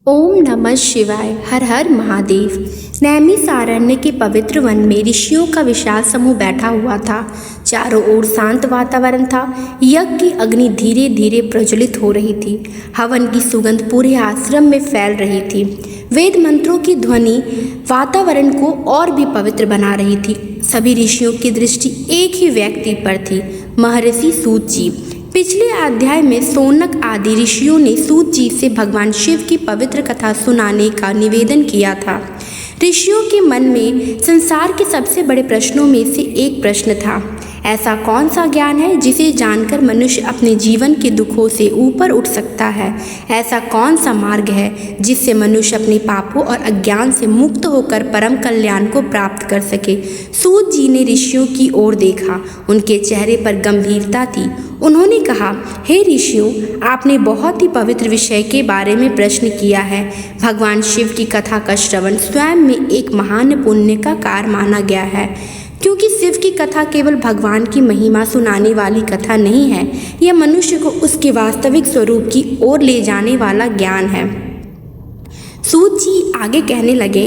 ओम नमः शिवाय। हर हर महादेव। नैमिषारण्य के पवित्र वन में ऋषियों का विशाल समूह बैठा हुआ था। चारों ओर शांत वातावरण था। यज्ञ की अग्नि धीरे धीरे प्रज्वलित हो रही थी। हवन की सुगंध पूरे आश्रम में फैल रही थी। वेद मंत्रों की ध्वनि वातावरण को और भी पवित्र बना रही थी। सभी ऋषियों की दृष्टि एक ही व्यक्ति पर थी, महर्षि सूत जी। पिछले अध्याय में सोनक आदि ऋषियों ने सूत जी से भगवान शिव की पवित्र कथा सुनाने का निवेदन किया था। ऋषियों के मन में संसार के सबसे बड़े प्रश्नों में से एक प्रश्न था, ऐसा कौन सा ज्ञान है जिसे जानकर मनुष्य अपने जीवन के दुखों से ऊपर उठ सकता है? ऐसा कौन सा मार्ग है जिससे मनुष्य अपने पापों और अज्ञान से मुक्त होकर परम कल्याण को प्राप्त कर सके? सूत जी ने ऋषियों की ओर देखा। उनके चेहरे पर गंभीरता थी। उन्होंने कहा, हे ऋषियों, आपने बहुत ही पवित्र विषय के बारे में प्रश्न किया है। भगवान शिव की कथा का श्रवण स्वयं में एक महान पुण्य का कार्य माना गया है, क्योंकि शिव की कथा केवल भगवान की महिमा सुनाने वाली कथा नहीं है, यह मनुष्य को उसके वास्तविक स्वरूप की ओर ले जाने वाला ज्ञान है। सूत जी आगे कहने लगे,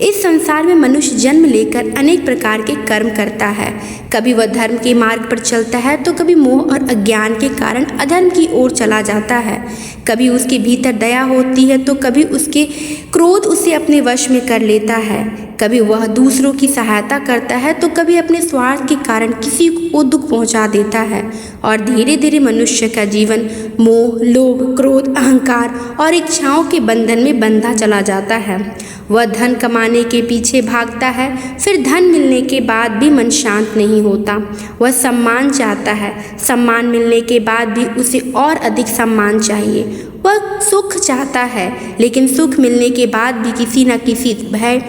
इस संसार में मनुष्य जन्म लेकर अनेक प्रकार के कर्म करता है। कभी वह धर्म के मार्ग पर चलता है तो कभी मोह और अज्ञान के कारण अधर्म की ओर चला जाता है। कभी उसके भीतर दया होती है तो कभी उसके क्रोध उसे अपने वश में कर लेता है। कभी वह दूसरों की सहायता करता है तो कभी अपने स्वार्थ के कारण किसी को दुख पहुंचा देता है। और धीरे धीरे मनुष्य का जीवन मोह, लोभ, क्रोध, अहंकार और इच्छाओं के बंधन में बंधा चला जाता है। वह धन कमाने के पीछे भागता है, फिर धन मिलने के बाद भी मन शांत नहीं होता। वह सम्मान चाहता है, सम्मान मिलने के बाद भी उसे और अधिक सम्मान चाहिए। वह सुख चाहता है, लेकिन सुख मिलने के बाद भी किसी न किसी भय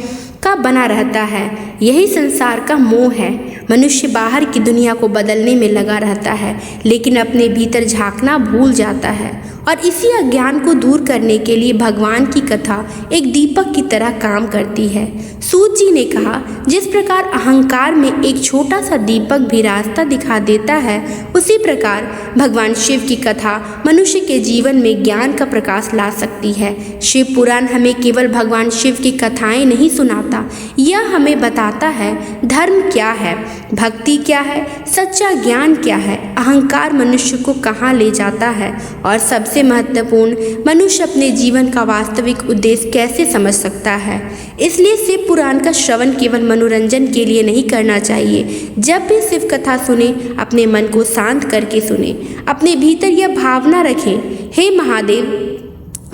का बना रहता है। यही संसार का मोह है। मनुष्य बाहर की दुनिया को बदलने में लगा रहता है, लेकिन अपने भीतर झांकना भूल जाता है। और इसी अज्ञान को दूर करने के लिए भगवान की कथा एक दीपक की तरह काम करती है। सूत जी ने कहा, जिस प्रकार अहंकार में एक छोटा सा दीपक भी रास्ता दिखा देता है, उसी प्रकार भगवान शिव की कथा मनुष्य के जीवन में ज्ञान का प्रकाश ला सकती है। शिव पुराण हमें केवल भगवान शिव की कथाएं नहीं सुनाता, यह हमें बताता है धर्म क्या है, भक्ति क्या है, सच्चा ज्ञान क्या है, अहंकार मनुष्य को कहाँ ले जाता है, और सबसे महत्वपूर्ण, मनुष्य अपने जीवन का वास्तविक उद्देश्य कैसे समझ सकता है। इसलिए शिव पुराण का श्रवण केवल मनोरंजन के लिए नहीं करना चाहिए। जब भी शिव कथा सुने, अपने मन को शांत करके सुने, अपने भीतर यह भावना रखें, हे महादेव,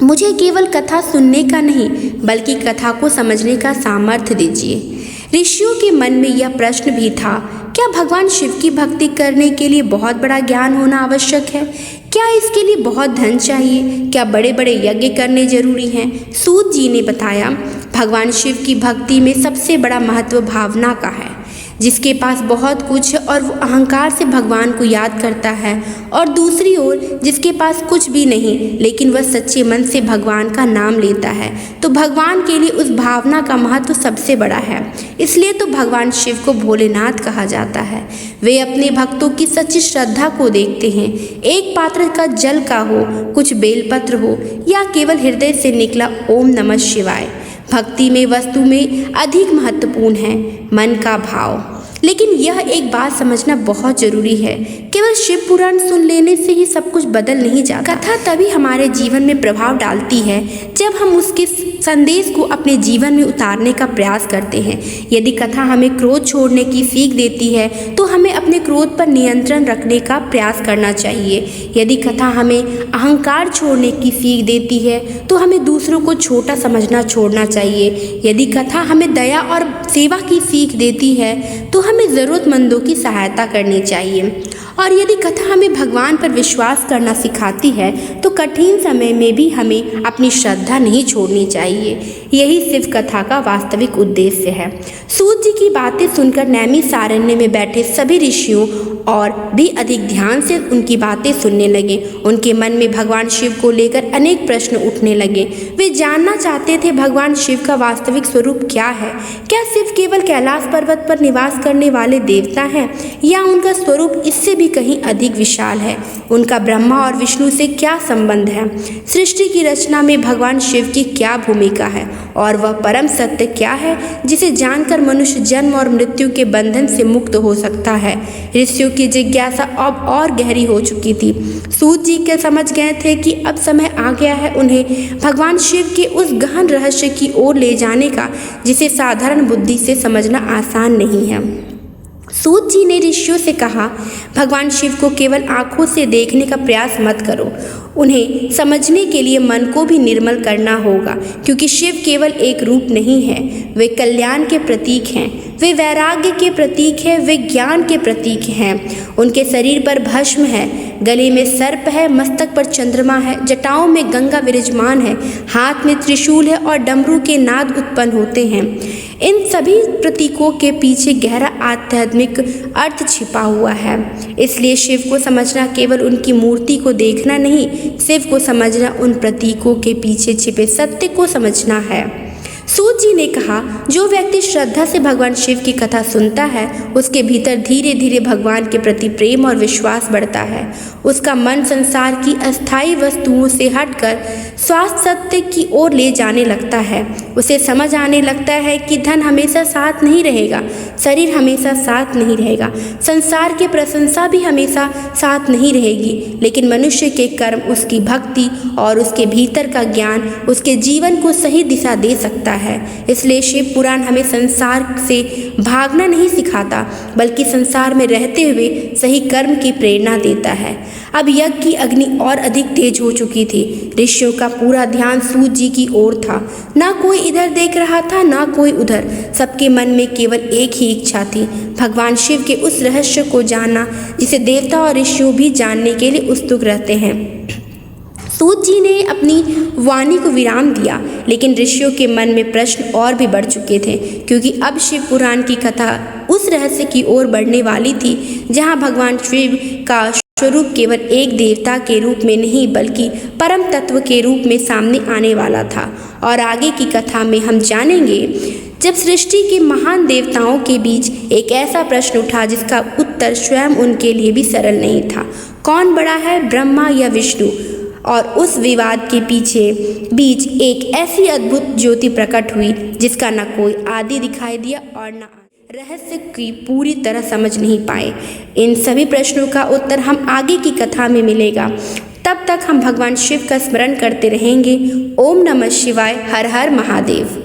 मुझे केवल कथा सुनने का नहीं बल्कि कथा को समझने का सामर्थ्य दीजिए। ऋषियों के मन में यह प्रश्न भी था, क्या भगवान शिव की भक्ति करने के लिए बहुत बड़ा ज्ञान होना आवश्यक है? क्या इसके लिए बहुत धन चाहिए? क्या बड़े बड़े यज्ञ करने जरूरी हैं? सूत जी ने बताया, भगवान शिव की भक्ति में सबसे बड़ा महत्व भावना का है। जिसके पास बहुत कुछ और वो अहंकार से भगवान को याद करता है, और दूसरी ओर जिसके पास कुछ भी नहीं लेकिन वह सच्चे मन से भगवान का नाम लेता है, तो भगवान के लिए उस भावना का महत्व सबसे बड़ा है। इसलिए तो भगवान शिव को भोलेनाथ कहा जाता है। वे अपने भक्तों की सच्ची श्रद्धा को देखते हैं। एक पात्र का जल का हो, कुछ बेलपत्र हो, या केवल हृदय से निकला ओम नमः शिवाय, भक्ति में वस्तु में अधिक महत्वपूर्ण है मन का भाव। लेकिन यह एक बात समझना बहुत जरूरी है, केवल शिव पुराण सुन लेने से ही सब कुछ बदल नहीं जाता। कथा तभी हमारे जीवन में प्रभाव डालती है जब हम उसके संदेश को अपने जीवन में उतारने का प्रयास करते हैं। यदि कथा हमें क्रोध छोड़ने की सीख देती है तो हमें अपने क्रोध पर नियंत्रण रखने का प्रयास करना चाहिए। यदि कथा हमें अहंकार छोड़ने की सीख देती है तो हमें दूसरों को छोटा समझना छोड़ना चाहिए। यदि कथा हमें दया और सेवा की सीख देती है तो हमें ज़रूरतमंदों की सहायता करनी चाहिए। और यदि कथा हमें भगवान पर विश्वास करना सिखाती है तो कठिन समय में भी हमें अपनी श्रद्धा नहीं छोड़नी चाहिए। यही शिव कथा का वास्तविक उद्देश्य है। सूत जी की बातें सुनकर नैमिषारण्य में बैठे सभी ऋषियों और भी अधिक ध्यान से उनकी बातें सुनने लगे। उनके मन में भगवान शिव को लेकर अनेक प्रश्न उठने लगे। वे जानना चाहते थे भगवान शिव का वास्तविक स्वरूप क्या है। क्या शिव केवल कैलाश पर्वत पर निवास करने वाले देवता हैं, या उनका स्वरूप इससे उससे भी कहीं अधिक विशाल है। उनका ब्रह्मा और विष्णु से क्या संबंध है? सृष्टि की रचना में भगवान शिव की क्या भूमिका है और वह परम सत्य क्या है जिसे जानकर मनुष्य जन्म और मृत्यु के बंधन से मुक्त हो सकता है? ऋषियों की जिज्ञासा अब और गहरी हो चुकी थी। सूत जी के समझ गए थे कि अब समय आ गया है उन्हें भगवान शिव के उस गहन रहस्य की ओर ले जाने का जिसे साधारण बुद्धि से समझना आसान नहीं है। सूत जी ने ऋषियों से कहा, भगवान शिव को केवल आंखों से देखने का प्रयास मत करो, उन्हें समझने के लिए मन को भी निर्मल करना होगा, क्योंकि शिव केवल एक रूप नहीं है, वे कल्याण के प्रतीक हैं, वे वैराग्य के प्रतीक हैं, वे ज्ञान के प्रतीक हैं। उनके शरीर पर भस्म है, गले में सर्प है, मस्तक पर चंद्रमा है, जटाओं में गंगा विराजमान है, हाथ में त्रिशूल है और डमरू के नाद उत्पन्न होते हैं। इन सभी प्रतीकों के पीछे गहरा आध्यात्मिक अर्थ छिपा हुआ है। इसलिए शिव को समझना केवल उनकी मूर्ति को देखना नहीं, शिव को समझना उन प्रतीकों के पीछे छिपे सत्य को समझना है। सूत जी ने कहा, जो व्यक्ति श्रद्धा से भगवान शिव की कथा सुनता है उसके भीतर धीरे धीरे भगवान के प्रति प्रेम और विश्वास बढ़ता है। उसका मन संसार की अस्थायी वस्तुओं से हटकर स्वास्थ्य सत्य की ओर ले जाने लगता है। उसे समझ आने लगता है कि धन हमेशा साथ नहीं रहेगा, शरीर हमेशा साथ नहीं रहेगा, संसार की प्रशंसा भी हमेशा साथ नहीं रहेगी, लेकिन मनुष्य के कर्म, उसकी भक्ति और उसके भीतर का ज्ञान उसके जीवन को सही दिशा दे सकता है। इसलिए शिव पुराण हमें संसार से भागना नहीं सिखाता, बल्कि संसार में रहते हुए सही कर्म की प्रेरणा देता है। अब यज्ञ की अग्नि और अधिक तेज हो चुकी थी। ऋषियों का पूरा ध्यान सूत जी की ओर था। ना कोई इधर देख रहा था, ना कोई उधर। सबके मन में केवल एक ही इच्छा थी, भगवान शिव के उस रहस्य को जानना जिसे देवता और ऋषियों भी जानने के लिए उत्सुक रहते हैं। सूत जी ने अपनी वाणी को विराम दिया, लेकिन ऋषियों के मन में प्रश्न और भी बढ़ चुके थे, क्योंकि अब शिव पुराण की कथा उस रहस्य की ओर बढ़ने वाली थी जहां भगवान शिव का स्वरूप केवल एक देवता के रूप में नहीं बल्कि परम तत्व के रूप में सामने आने वाला था। और आगे की कथा में हम जानेंगे जब सृष्टि के महान देवताओं के बीच एक ऐसा प्रश्न उठा जिसका उत्तर स्वयं उनके लिए भी सरल नहीं था। कौन बड़ा है, ब्रह्मा या विष्णु? और उस विवाद के बीच एक ऐसी अद्भुत ज्योति प्रकट हुई जिसका न कोई आदि दिखाई दिया और न रहस्य की पूरी तरह समझ नहीं पाए। इन सभी प्रश्नों का उत्तर हम आगे की कथा में मिलेगा। तब तक हम भगवान शिव का स्मरण करते रहेंगे। ओम नमः शिवाय। हर हर महादेव।